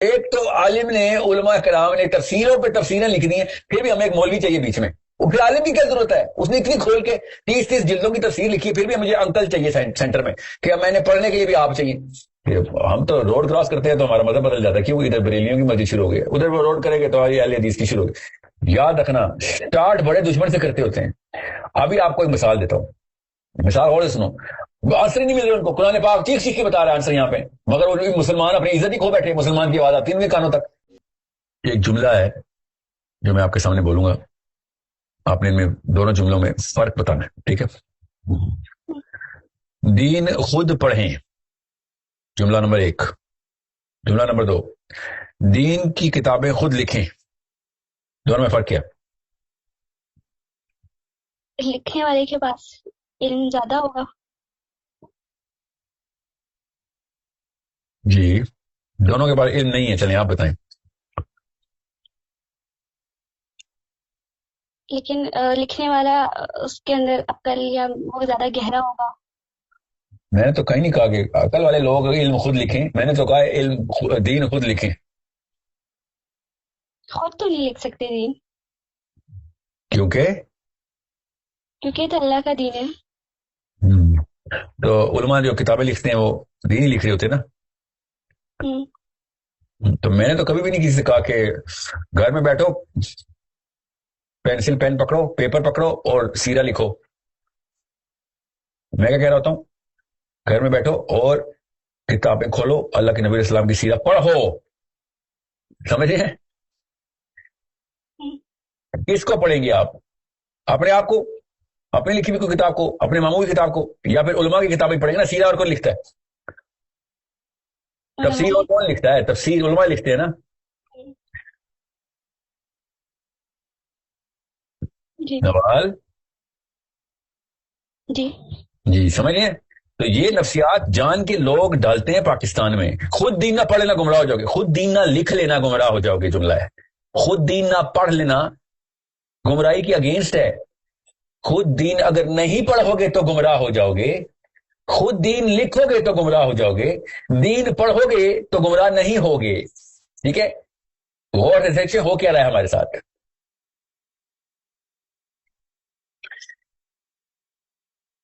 ایک تو عالم نے علماء کرام نے تفسیروں پہ تفسیریں لکھ دی ہیں، پھر بھی ہمیں ایک مولوی چاہیے بیچ میں، وہ پھر عالم کی کیا ضرورت ہے؟ اس نے اتنی کھول کے 30 جلدوں کی تفسیر لکھی، پھر بھی مجھے انکل چاہیے سینٹر میں کہ میں نے پڑھنے کے لیے بھی آپ چاہیے۔ ہم تو روڈ کراس کرتے ہیں تو ہمارا مذہب بدل جاتا ہے، کیوں؟ ادھر بریلیوں کی مسجد شروع ہو گئی، ادھر وہ روڈ کریں گے تو اہل حدیث کی شروع ہو گئی۔ یاد رکھنا، اسٹارٹ بڑے دشمن سے کرتے ہوتے ہیں۔ ابھی آپ کو ایک مثال دیتا ہوں، مثال اور سنو۔ آنسر نہیں مل رہے ان کو، قرآن پاک چیخ چیخ کے بتا رہا ہے آنسر یہاں پہ، مگر وہ مسلمان اپنی عزت ہی کھو بیٹھے، مسلمان کی آواز آتی ہے ان کے کانوں تک۔ ایک جملہ ہے جو میں آپ کے سامنے بولوں گا، آپ نے ان میں دونوں جملوں میں فرق بتانا ہے، ٹھیک ہے؟ دین خود پڑھیں، جملہ نمبر 1۔ جملہ نمبر 2، دین کی کتابیں خود لکھیں۔ دونوں میں فرق کیا؟ لکھنے والے کے پاس علم زیادہ ہوگا۔ جی، دونوں کے پاس علم نہیں ہے، چلیں آپ بتائیں۔ لیکن لکھنے والا اس کے اندر عقل یا وہ زیادہ گہرا ہوگا۔ میں نے تو کہیں نہیں کہا کہ عقل والے لوگ علم خود لکھیں، میں نے تو کہا دین خود لکھیں۔ خود تو نہیں لکھ سکتے دین، کیونکہ کیونکہ یہ تو اللہ کا دین ہے۔ تو علماء جو کتابیں لکھتے ہیں وہ دین ہی لکھ رہے ہوتے ہیں نا۔ تو میں نے تو کبھی بھی نہیں کسی سے کہا کہ گھر میں بیٹھو، پینسل پین پکڑو، پیپر پکڑو اور سیرہ لکھو۔ میں کیا کہہ رہا ہوتا ہوں؟ گھر میں بیٹھو اور کتابیں کھولو، اللہ کے نبی علیہ السلام کی سیرہ پڑھو۔ سمجھے؟ کس کو پڑھیں گے آپ؟ اپنے آپ کو، اپنی لکھی ہوئی کتاب کو، اپنے ماموں کی کتاب کو، یا پھر علماء کی کتابیں پڑھیں گے نا؟ سیرہ اور کون لکھتا ہے؟ تفسیر اور کون لکھتا ہے؟ تفسیر علماء لکھتے ہیں نا۔ جی نوال جی جی، سمجھیں؟ تو یہ نفسیات جان کے لوگ ڈالتے ہیں پاکستان میں۔ خود دین نہ پڑھ لینا گمراہ ہو جاؤ گے، خود دین نہ لکھ لینا گمراہ ہو جاؤ گے، جملہ ہے۔ خود دین نہ پڑھ لینا گمراہی کی اگینسٹ ہے۔ خود دین اگر نہیں پڑھو گے تو گمراہ ہو جاؤ گے، خود دین لکھو گے تو گمراہ ہو جاؤ گے، دین پڑھو گے تو گمراہ نہیں ہوگے، ٹھیک ہے؟ غور سے دیکھیں ہو کیا رہا ہے ہمارے ساتھ۔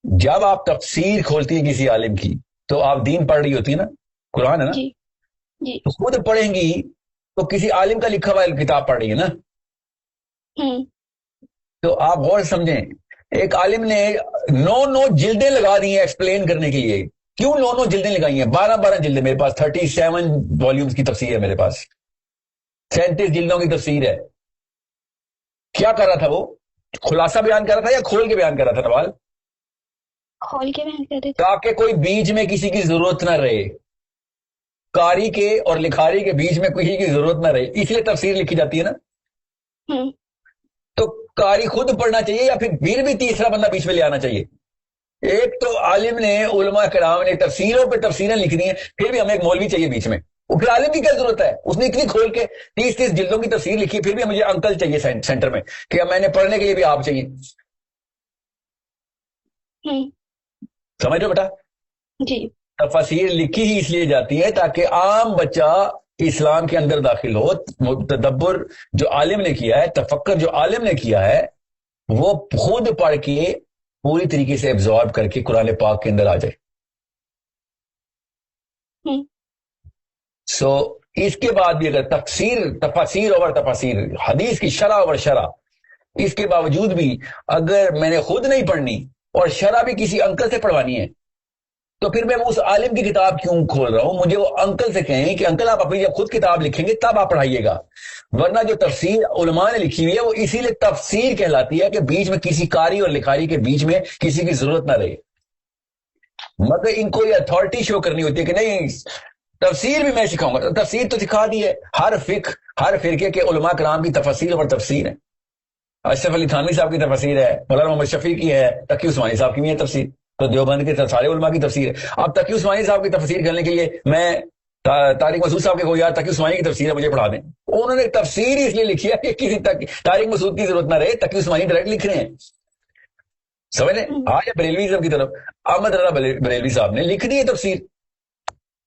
جب آپ تفسیر کھولتی ہیں کسی عالم کی تو آپ دین پڑھ رہی ہوتی ہے نا، قرآن ہے نا، جی جی تو خود پڑھیں گی تو کسی عالم کا لکھا ہوا کتاب پڑھ رہی ہے نا۔ تو آپ غور سے سمجھیں، ایک عالم نے 9 جلدیں لگا دی ہیں ایکسپلین کرنے کے لیے۔ کیوں 9 جلدیں لگائی ہیں؟ 12 جلدیں میرے پاس، 37 والیومز کی تفسیر ہے میرے پاس، 37 جلدوں کی تفسیر ہے۔ کیا کر رہا تھا وہ؟ خلاصہ بیان کر رہا تھا یا کھول کے بیان کر رہا تھا نوال؟ کھول کے بیان کر رہے تھے تاکہ کوئی بیچ میں کسی کی ضرورت نہ رہے، قاری کے اور لکھاری کے بیچ میں کسی کی ضرورت نہ رہے، اس لیے تفسیر لکھی جاتی ہے نا۔ تو قاری خود پڑھنا چاہیے یا پھر بھی تیسرا بندہ بیچ میں لے آنا چاہیے؟ ایک تو عالم نے علماء کرام نے تفسیروں پہ تفسیریں لکھ دی ہیں، پھر بھی ہمیں ایک مولوی چاہیے بیچ میں، وہ پھر عالم کی کیا ضرورت ہے؟ اس نے اتنی کھول کے 30 جلدوں کی تفسیر لکھی، پھر بھی مجھے انکل چاہیے سینٹر میں کہ میں نے پڑھنے کے لیے بھی آپ چاہیے۔ سمجھ رہے ہو بیٹا؟ جی تفاسیر لکھی ہی اس لیے جاتی ہے تاکہ عام بچہ اسلام کے اندر داخل ہو۔ تدبر جو عالم نے کیا ہے، تفکر جو عالم نے کیا ہے، وہ خود پڑھ کے پوری طریقے سے ایبزارب کر کے قرآن پاک کے اندر آ جائے۔ سو اس کے بعد بھی اگر تفاسیر اوور تفاسیر، حدیث کی شرح اوور شرح، اس کے باوجود بھی اگر میں نے خود نہیں پڑھنی اور شرح بھی کسی انکل سے پڑھوانی ہے، تو پھر میں اس عالم کی کتاب کیوں کھول رہا ہوں؟ مجھے وہ انکل سے کہیں کہ انکل آپ اپنی جب خود کتاب لکھیں گے تب آپ پڑھائیے گا، ورنہ جو تفسیر علماء نے لکھی ہوئی ہے وہ اسی لیے تفسیر کہلاتی ہے کہ بیچ میں کسی قاری اور لکھاری کے بیچ میں کسی کی ضرورت نہ رہے۔ مگر ان کو یہ اتھارٹی شو کرنی ہوتی ہے کہ نہیں تفسیر بھی میں سکھاؤں گا۔ تفسیر تو سکھا دی ہے، ہر فرقے کے علماء کرام کی تفسیر اور تفسیر ہے۔ اشرف علی تھانوی صاحب کی تفسیر ہے، مولانا محمد شفیع کی ہے، تقی عثمانی صاحب کی بھی ہے تفسیر، تو دیوبند کے سارے علماء کی تفسیر ہے۔ اب تقی عثمانی صاحب کی تفسیر کرنے کے لیے میں طارق مسعود صاحب کے کو یار تقی عثمانی کی تفسیر ہے مجھے پڑھا دیں، انہوں نے تفسیر ہی اس لیے لکھی ہے کہ کسی طارق مسعود کی ضرورت نہ رہے، تقی عثمانی ڈائریکٹ لکھ رہے ہیں۔ سمجھ لیں؟ آج بریلویزم کی طرف احمد رضا بریلوی صاحب نے لکھ دی ہے تفسیر،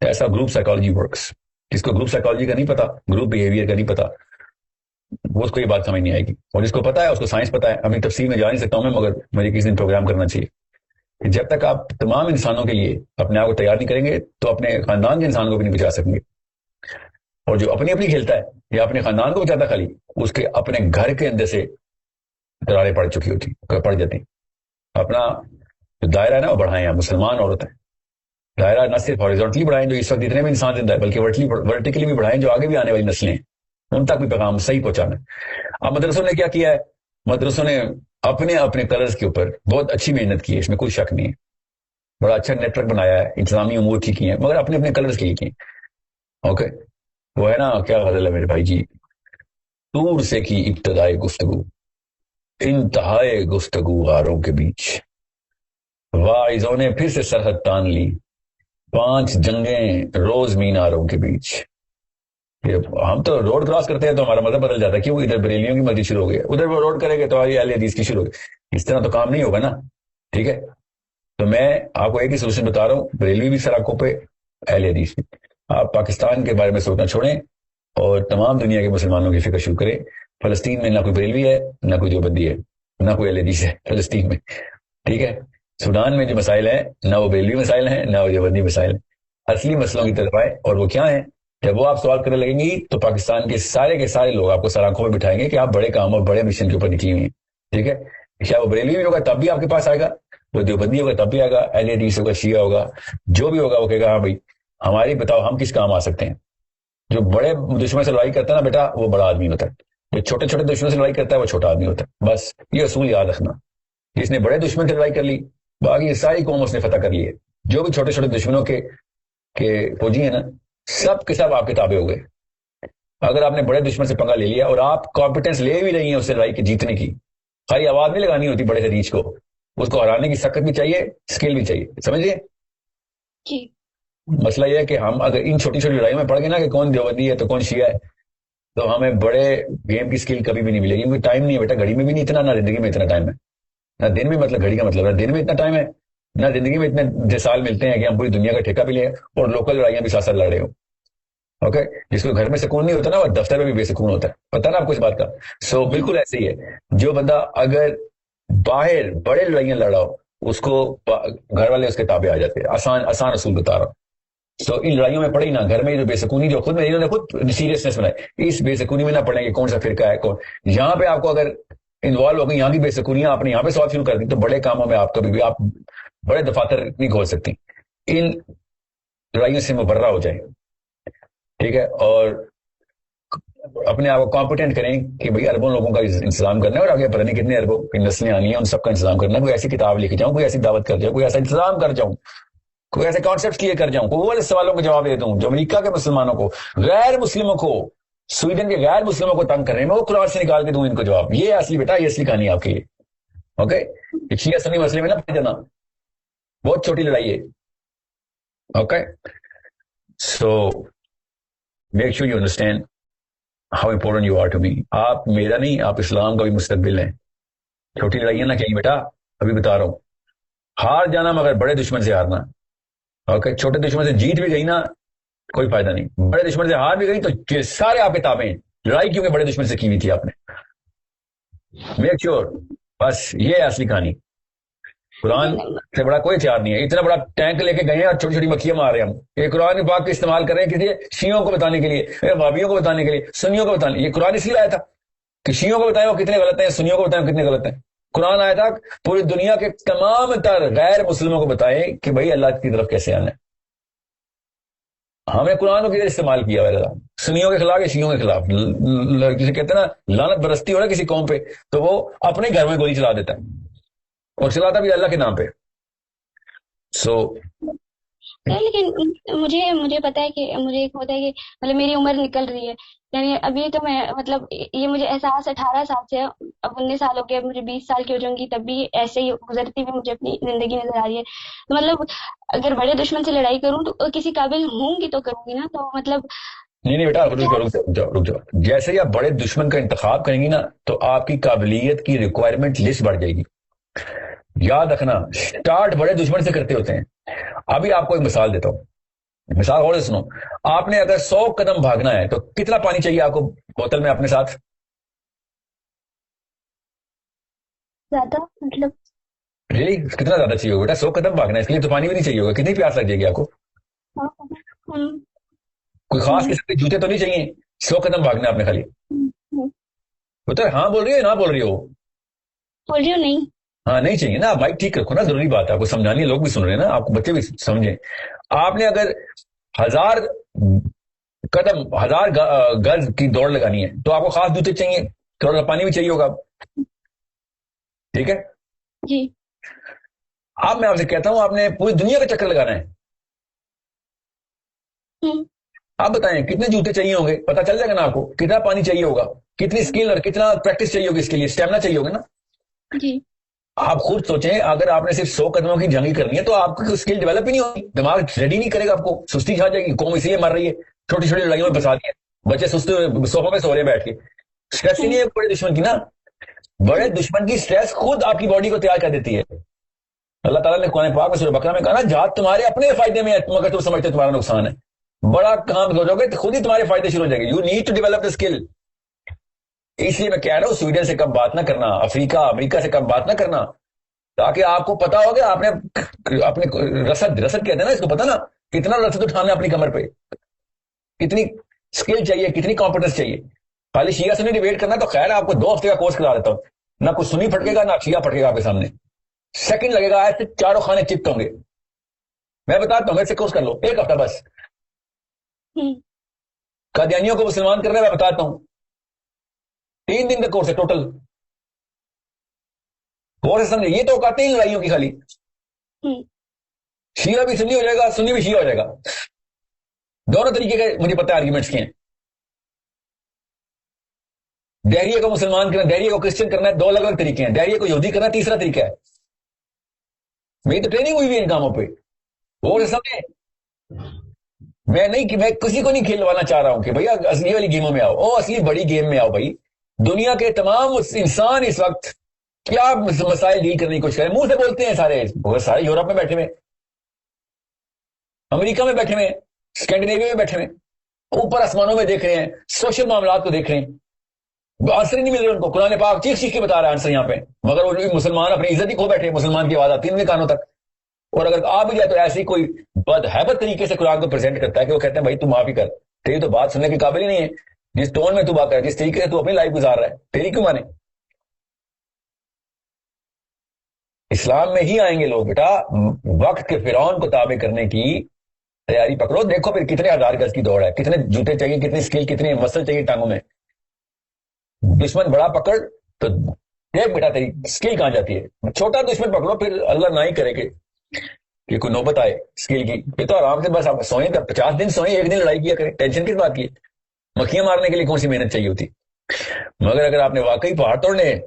ایسا گروپ سائیکالوجی ورکس. جس کو گروپ سائیکالوجی کا نہیں پتا, گروپ بیہیویئر کا نہیں پتا, وہ اس کو یہ بات سمجھ نہیں آئے گی. اور جس کو پتا ہے اس کو سائنس پتا ہے. اپنی تفصیل میں جا نہیں سکتا ہوں میں, مگر مجھے کسی دن پروگرام کرنا چاہیے کہ جب تک آپ تمام انسانوں کے لیے اپنے آپ کو تیار نہیں کریں گے تو اپنے خاندان کے انسانوں کو بھی نہیں بچا سکیں گے. اور جو اپنی اپنی کھیلتا ہے یا اپنے خاندان کو بچاتا خالی, اس کے اپنے گھر کے اندر سے دراریں پڑ چکی ہوتی, پڑ جاتی. اپنا جو دائرہ ہے نا وہ بڑھائیں. آپ مسلمان عورت ہیں, دائرہ نہ صرف ہاریزونٹلی بڑھائیں جو اس وقت اتنے میں انسان زندہ ہے, بلکہ ورٹیکلی بھی بڑھائیں جو آگے بھی آنے والی نسلیں ہیں, ان تک بھی پیغام صحیح پہنچانا ہے. اب مدرسوں نے کیا کیا ہے, مدرسوں نے اپنے اپنے کلرز کے اوپر بہت اچھی محنت کی ہے, اس میں کوئی شک نہیں ہے. بڑا اچھا نیٹ ورک بنایا ہے, انتظامی امور ٹھیک کی ہیں, مگر اپنے اپنے کلرز کے لیے کی. اوکے, وہ ہے نا کیا غزل ہے میرے بھائی جی, دور سے کی ابتدائے گفتگو, انتہائے گفتگو غاروں کے بیچ, واعظوں نے پھر سے سرحد تان لی, 5 جنگیں روز میناروں کے بیچ. ہم تو روڈ کراس کرتے ہیں تو ہمارا مذہب بدل جاتا ہے, کیوں ادھر بریلیوں کی مسجد شروع ہو گئی, ادھر وہ روڈ کرے گے تو اہل حدیث کی شروع ہو گئی. اس طرح تو کام نہیں ہوگا نا. ٹھیک ہے, تو میں آپ کو ایک ہی سولوشن بتا رہا ہوں, بریلوی بھی سڑکوں پہ, اہل حدیث بھی. آپ پاکستان کے بارے میں سوچنا چھوڑیں اور تمام دنیا کے مسلمانوں کی فکر شروع کریں. فلسطین میں نہ کوئی بریلوی ہے, نہ کوئی دیوبندی ہے, نہ کوئی اہل حدیث ہے فلسطین میں. ٹھیک ہے, سودان میں جو مسائل ہیں نہ وہ بریلوی مسائل ہیں نہ وہ دیوبندی مسائل ہیں. اصلی مسئلوں کی طرف آئے, اور وہ کیا ہیں, جب وہ آپ سوال کرنے لگیں گی تو پاکستان کے سارے لوگ آپ کو سراخوں میں بٹھائیں گے کہ آپ بڑے کام اور بڑے مشن کے اوپر نکلی ہوئی ہیں. ٹھیک ہے, کیا وہ بریلوی بھی ہوگا تب بھی آپ کے پاس آئے گا, وہ دیوبندی ہوگا تب بھی آئے گا, اہل حدیث ہوگا, شیعہ ہوگا, جو بھی ہوگا وہ کہے گا ہاں بھائی ہماری بتاؤ ہم کس کام آ سکتے ہیں. جو بڑے دشمن سے لڑائی کرتا ہے نا بیٹا, وہ بڑا آدمی ہوتا ہے. جو چھوٹے چھوٹے دشمن سے لڑائی کرتا ہے وہ چھوٹا آدمی ہوتا ہے. بس یہ اصول یاد رکھنا. جس نے بڑے دشمن سے لڑائی کر لی, باقی ساری قوم اس نے فتح کر لی ہے. جو بھی چھوٹے چھوٹے دشمنوں کے فوجی ہیں نا, سب کے سب آپ کے تابع ہو گئے. اگر آپ نے بڑے دشمن سے پنگا لے لیا اور آپ کمپیٹنس لے بھی رہی ہیں اس سے لڑائی کے جیتنے کی, خالی آواز نہیں لگانی ہوتی بڑے حریج کو, اس کو ہرانے کی سخت بھی چاہیے, اسکل بھی چاہیے. سمجھیے جی. مسئلہ یہ ہے کہ ہم اگر ان چھوٹی چھوٹی لڑائیوں میں پڑ گئے نا کہ کون دیوبندی ہے تو کون شیعہ ہے, تو ہمیں بڑے گیم کی اسکل کبھی بھی نہیں ملے گی, کیونکہ ٹائم نہیں ہے بیٹا, گھڑی میں بھی نہیں اتنا, نہ زندگی میں اتنا ٹائم ہے, نہ دن میں, مطلب گھڑی کا مطلب ہے دن میں اتنا ٹائم ہے, نہ زندگی میں اتنے سال ملتے ہیں کہ ہم پوری دنیا کا ٹھیکہ بھی لیں اور لوکل لڑائیاں بھی ساتھ ساتھ لڑ رہے ہوں. اوکے, جس کو گھر میں سکون نہیں ہوتا نا وہ دفتر میں بھی بے سکون ہوتا ہے, پتہ نا آپ کو اس بات کا. سو بالکل ایسے ہی ہے, جو بندہ اگر باہر بڑے لڑائیاں لڑا ہو اس کو گھر والے اس کے تابع آ جاتے ہیں. آسان آسان اصول بتا رہا ہوں. سو ان لڑائیوں میں پڑی نا, گھر میں جو بے سکونی جو خود میں انہوں نے خود سیریسنس بنائی, اس بے سکونی میں نہ پڑیں کہ کون سا فرقہ ہے کون. یہاں پہ آپ کو اگر انوالو ہو گئی یہاں کی بے سکونیاں, آپ نے یہاں پہ سوال شروع کر دی, تو بڑے کاموں میں آپ کبھی بھی آپ بڑے دفاتر نہیں کھول سکتی. ان لڑائیوں سے مبرہ ہو جائیں. ٹھیک ہے, اور اپنے آپ کو کمپیٹنٹ کریں کہ بھئی اربوں لوگوں کا انتظام کرنا ہے, اور آگے پتہ نہیں کتنے اربوں کی نسلیں آنی ہیں, ان سب کا انتظام کرنا ہے. کوئی ایسی کتاب لکھ جاؤں, کوئی ایسی دعوت کر جاؤں, کوئی ایسا انتظام کر جاؤں, کوئی ایسے کانسیپٹ کلیئر کر جاؤں, کوئی والے سوالوں کے جواب دے دوں جو امریکہ کے مسلمانوں کو, غیر مسلموں کو, سویڈن کے غیر مسلموں کو تنگ کر رہے ہیں, میں وہ قرآن سے نکال کے دوں ان کو جواب. یہ اصلی بیٹا, یہ اصلی کہانی آپ کی ہے. اوکے, شیعہ سنی مسئلے میں نہ پڑ جانا, بہت چھوٹی لڑائی ہے. Okay, so make sure you understand how important you are to me. آپ میرا نہیں, آپ اسلام کا بھی مستقبل ہیں. چھوٹی لڑائیاں نہ کہیں بیٹا, ابھی بتا رہا ہوں. ہار جانا مگر بڑے دشمن سے ہارنا. اوکے, چھوٹے دشمن سے جیت بھی گئی نا کوئی فائدہ نہیں, بڑے دشمن سے ہار بھی گئی تو سارے آپ کے تابع ہیں. لڑائی کیونکہ بڑے دشمن سے کی ہوئی تھی آپ نے. میک شیور, بس یہ ہے اصلی کہانی. قرآن سے بڑا کوئی ہتھیار نہیں ہے. اتنا بڑا ٹینک لے کے گئے ہیں اور چھوٹی چھوٹی مکھیاں مار رہے ہیں ہم. یہ قرآن پاک کا استعمال کر رہے ہیں کسی شیعوں کو بتانے کے لیے, وہابیوں کو بتانے کے لیے, سنیوں کو بتانے. یہ قرآن اس لیے آیا تھا کہ شیعوں کو بتائیں وہ کتنے غلط ہیں, سنیوں کو بتائیں کتنے غلط ہیں. قرآن آیا تھا پوری دنیا کے تمام تر غیر مسلموں کو بتائیں کہ بھائی اللہ کی طرف کیسے آنا ہے. ہم نے قرآن کو کدھر استعمال کیا ہے, سنیوں کے خلاف یا شیعوں کے خلاف. جسے کہتے ہیں نا لعنت برستی ہو نا کسی قوم پہ, تو وہ اپنے گھر میں گولی چلا دیتا ہے, اور چلاتا بھی اللہ کے نام پہ. سو لیکن مجھے پتا ہے کہ مجھے ایک ہوتا ہے کہ مطلب میری عمر نکل رہی ہے, یعنی ابھی تو میں مطلب یہ مجھے احساس 18 سال سے, اب 19 سال ہو گئے, مجھے 20 سال کی ہو جاؤں گی تب بھی ایسے ہی گزرتی ہوئی مجھے اپنی زندگی نظر آ رہی ہے. تو مطلب اگر بڑے دشمن سے لڑائی کروں تو کسی قابل ہوں گی تو کروں گی نا, تو مطلب نہیں بیٹا, رک جاؤ. جیسے ہی آپ بڑے دشمن کا انتخاب کریں گی نا تو آپ کی قابلیت کی ریکوائرمنٹ لسٹ بڑھ جائے گی. یاد رکھنا, اسٹارٹ بڑے دشمن سے کرتے ہوتے ہیں. ابھی آپ کو ایک مثال دیتا ہوں. مثال اور سنو، آپ نے اگر 100 قدم بھاگنا ہے تو کتنا پانی چاہیے آپ کو بوتل میں اپنے ساتھ؟ زیادہ مطلب ریلی کتنا زیادہ چاہیے ہوگا بیٹا؟ 100 قدم بھاگنا ہے، اس کے لیے تو پانی بھی نہیں چاہیے ہوگا. کتنی پیاس لگ جائے گی آپ کو؟ ہاں، ہم کوئی خاص قسم کے جوتے تو نہیں چاہیے؟ 100 قدم بھاگنا ہے آپ نے خالی. بتا ہاں بول رہی ہو نہ بول رہی ہو؟ بول رہی ہوں نہیں. ہاں نہیں چاہیے نا. بھائی ٹھیک رکھو نا، ضروری بات ہے، آپ کو سمجھانی ہے، لوگ بھی سن رہے ہیں نا، آپ کو بچے بھی سمجھیں. آپ نے اگر 1000 قدم 1000 گز کی دوڑ لگانی ہے تو آپ کو خاص جوتے چاہیے، تھوڑا سا پانی بھی چاہیے ہوگا. ٹھیک ہے. جی. اب میں آپ سے کہتا ہوں آپ نے پوری دنیا کا چکر لگانا ہے، آپ بتائیں کتنے جوتے چاہیے ہوں گے؟ پتا چل جائے گا نا آپ کو. کتنا پانی چاہیے ہوگا، کتنی اسکل اور کتنا پریکٹس چاہیے ہوگی، اس کے لیے اسٹیمنا چاہیے ہوگا نا. جی. آپ خود سوچیں، اگر آپ نے صرف 100 قدموں کی جنگی کرنی ہے تو آپ کو اسکل ڈیولپ ہی نہیں ہوگی، دماغ ریڈی نہیں کرے گا، آپ کو سستی کھا جائے گی. قوم اس لیے مر رہی ہے، چھوٹی چھوٹی لڑائیوں میں پھنسا دیا، بچے سستے ہوئے صوفوں پہ سو رہے بیٹھ کے. اسٹریس ہی نہیں ہے بڑے دشمن کی نا. بڑے دشمن کی اسٹریس خود آپ کی باڈی کو تیار کر دیتی ہے. اللہ تعالیٰ نے قرآن پاک میں سورہ بقرہ میں کہا نا، جہاد تمہارے اپنے فائدے میں ہے مگر تم سمجھتے تمہارا نقصان ہے. بڑا کام ہو جاؤ گے تو خود ہی تمہارے فائدے شروع ہو جائیں گے. You need to develop the skill. اس لیے میں کہہ رہا ہوں سویڈن سے کم بات نہ کرنا، افریقہ امریکہ سے کم بات نہ کرنا، تاکہ آپ کو پتا ہو کہ آپ نے اپنے رسد کہتے ہیں نا اس کو، پتا نا کتنا رسد اٹھانا ہے اپنی کمر پہ، کتنی اسکل چاہیے، کتنی کمپیٹنس چاہیے. خالی شیعہ سنی ڈیبیٹ کرنا تو خیر آپ کو 2 ہفتے کا کورس کرا دیتا ہوں، نہ کچھ سنی پھٹکے گا نہ شیعہ پھٹکے گا آپ کے سامنے. سیکنڈ لگے گا، ایسے چاروں خانے چپٹ ہوں گے. میں بتاتا ہوں، میرے سے کورس کر لو 1 ہفتہ بس. قادیانیوں کو مسلمان کرنا ہے میں بتاتا ہوں، 3 دن کا کورس ہے ٹوٹل. کورس سمجھے، یہ تو اوقات ہی لڑائیوں کی خالی. شیعہ بھی سنی ہو جائے گا، سنی بھی شیعہ ہو جائے گا. دونوں طریقے کے مجھے پتا ہے آرگیومنٹس کے ہیں. دہریے کو مسلمان کرنا، دہریے کو کرسچن کرنا ہے، 2 الگ الگ طریقے ہیں. دہریے کو یہودی کرنا تیسرا طریقہ ہے. میری تو ٹریننگ ہوئی بھی ان کاموں پہ. وہ سمجھے، میں کسی کو نہیں کھیلوانا چاہ رہا ہوں کہ بھیا اصلی والی گیموں میں آؤ، اصلی بڑی گیم میں آؤ. بھائی دنیا کے تمام انسان اس وقت کیا مسائل ڈیل کرنے کی کوشش کریں، منہ سے بولتے ہیں سارے. بہت سارے یورپ میں بیٹھے ہوئے، امریکہ میں بیٹھے ہوئے، اسکینڈینیویا میں بیٹھے ہوئے، اوپر آسمانوں میں دیکھ رہے ہیں، سوشل معاملات کو دیکھ رہے ہیں. آنسر ہی نہیں مل رہے ان کو. قرآن پاک چیخ چیخ کے بتا رہا ہے آنسر یہاں پہ، مگر وہ مسلمان اپنی عزت ہی کھو بیٹھے. مسلمان کی آواز آتی ہے ان کے کانوں تک. اور اگر آ بھی جائے تو ایسی کوئی بد ہیبت طریقے سے قرآن کو پریزنٹ کرتا ہے کہ وہ کہتے ہیں بھائی تم معاف ہی کر، تیری تو بات سننے کے قابل ہی نہیں ہے. جس ٹون میں تو بات کر، جس طریقے سے تو اپنی لائف گزار رہا ہے، تیری کیوں مانے؟ اسلام میں ہی آئیں گے لوگ بیٹا. وقت کے فرعون کو تابع کرنے کی تیاری پکڑو. دیکھو پھر کتنے 1000 گز کی دوڑ ہے، کتنے جوتے چاہیے، کتنی اسکل، کتنی مسل چاہیے ٹانگوں میں. دشمن بڑا پکڑ تو دیکھ بیٹا تیری اسکل کہاں جاتی ہے. چھوٹا دشمن پکڑو پھر اللہ نہ ہی کرے کہ کوئی نوبت آئے اسکل کی، پھر تو آرام سے بس آپ سوئیں، 50 دن سوئیں، 1 دن لڑائی کیا کریں. ٹینشن کس بات کی ہے؟ مکھیاں مارنے کے لیے کون سی محنت چاہیے ہوتی. مگر اگر آپ نے واقعی پہاڑ توڑنے ہیں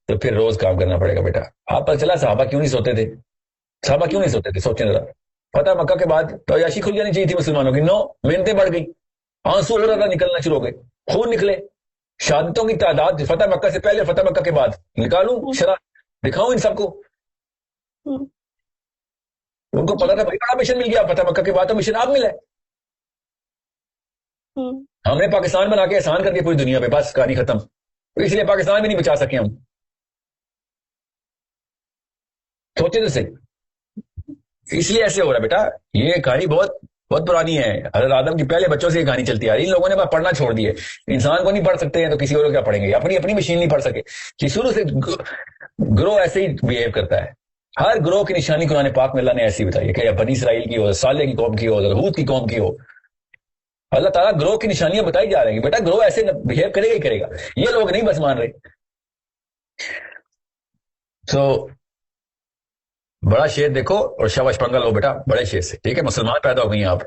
تو پھر روز کام کرنا پڑے گا بیٹا. آپ پتہ چلا صحابہ کیوں نہیں سوتے تھے؟ صحابہ کیوں نہیں سوتے تھے؟ سوچیں ذرا. فتح مکہ کے بعد تو عیاشی کھل جانی چاہیے تھی مسلمانوں کی. محنتیں بڑھ گئی، آنسو ہو رہا تھا نکلنا شروع ہو گئے، خون نکلے. شہادتوں کی تعداد فتح مکہ سے پہلے، فتح مکہ کے بعد. نکالوں شرح دکھاؤں ان سب کو. ان کو پتا تھا بڑی بڑا مشن مل گیا فتح مکہ کے بعد، تو مشن آپ ملا ہے. ہم نے پاکستان بنا کے احسان کر کے پوری دنیا پہ، بس کہانی ختم. اس لیے پاکستان بھی نہیں بچا سکے ہم. سوچے تو صحیح. اس لیے ایسے ہو رہا ہے بیٹا. یہ کہانی بہت بہت پرانی ہے. حضرت آدم کی پہلے بچوں سے یہ کہانی چلتی آ رہی ہے. ان لوگوں نے بس پڑھنا چھوڑ دیے. انسان کو نہیں پڑھ سکتے ہیں تو کسی اور کو کیا پڑھیں گے؟ اپنی مشین نہیں پڑھ سکے. کہ شروع سے گروہ ایسے ہی بہیو کرتا ہے. ہر گروہ کی نشانی قرآن پاک میں اللہ نے ایسی بتائی ہے کہ بنی اسرائیل کی ہو، صالح کی قوم کی ہو، ہود کی قوم کی ہو. اللہ تعالیٰ گروہ کی نشانیاں بتائی جا رہی ہیں. بیٹا گروہ ایسے بہیو کرے گا ہی کرے گا. یہ لوگ نہیں بس مان رہے. بڑا شیر دیکھو اور شاباش پنگا لو بیٹا بڑے شیر سے. ٹھیک ہے، مسلمان پیدا ہو گئی ہیں آپ.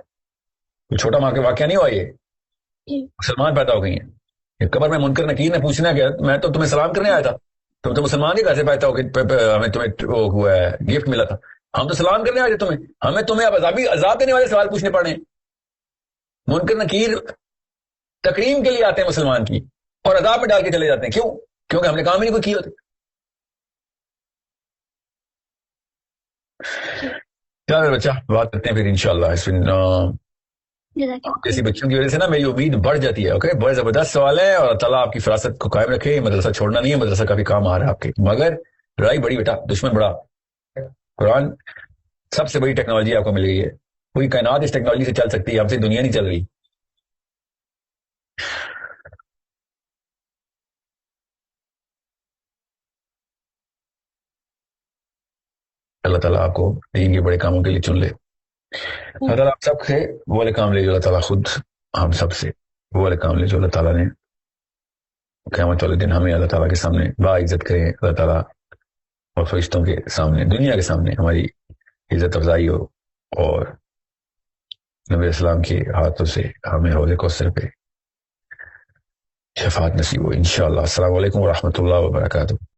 چھوٹا ماں کے واقعہ نہیں ہوا یہ. مسلمان پیدا ہو گئی ہیں. قبر میں منکر نکیر نے پوچھنا کہ میں تو تمہیں سلام کرنے آیا تھا، تم تو مسلمان ہی کیسے پیدا ہو گئی، ہمیں تمہیں وہ ہوا ہے گفٹ ملا تھا، ہم تو سلام کرنے آئے تھے تمہیں، ہمیں تمہیں اب عذاب دینے والے سوال پوچھنے پڑے. منکر نکیر تکریم کے لیے آتے ہیں مسلمان کی اور عذاب میں ڈال کے چلے جاتے ہیں. کیوں؟ کیونکہ ہم نے کام ہی نہیں کوئی کیے ہوتے. چل بچہ بات کرتے ہیں پھر انشاءاللہ. جزاک جیسی اللہ بچوں کی وجہ سے نا میری امید بڑھ جاتی ہے. اوکے, بڑے زبردست سوال ہے, اور اللہ تعالیٰ آپ کی فراست کو قائم رکھے. مدرسہ چھوڑنا نہیں ہے, مدرسہ کا بھی کام آ رہا ہے آپ کے, مگر لڑائی بڑی بیٹا, دشمن بڑا. قرآن سب سے بڑی ٹیکنالوجی آپ کو مل گئی ہے. پوری کائنات اس ٹیکنالوجی سے چل سکتی ہے, ہم سے دنیا نہیں چل رہی. اللہ تعالیٰ آپ کو دین کے بڑے کاموں کے لیے چن لے. اللہ تعالیٰ آپ سب سے وہ والے کام لے جو اللہ تعالیٰ خود ہم سب سے وہ والے کام لے جو اللہ تعالیٰ نے قیامت والے دن ہمیں اللہ تعالیٰ کے سامنے با عزت کریں. اللہ تعالیٰ اور فرشتوں کے سامنے, دنیا کے سامنے ہماری عزت افزائی ہو, اور نبی اسلام کے ہاتھوں سے ہمیں حوض کوثر پہ شفاعت نصیب ہو انشاءاللہ. السلام علیکم ورحمۃ اللہ وبرکاتہ.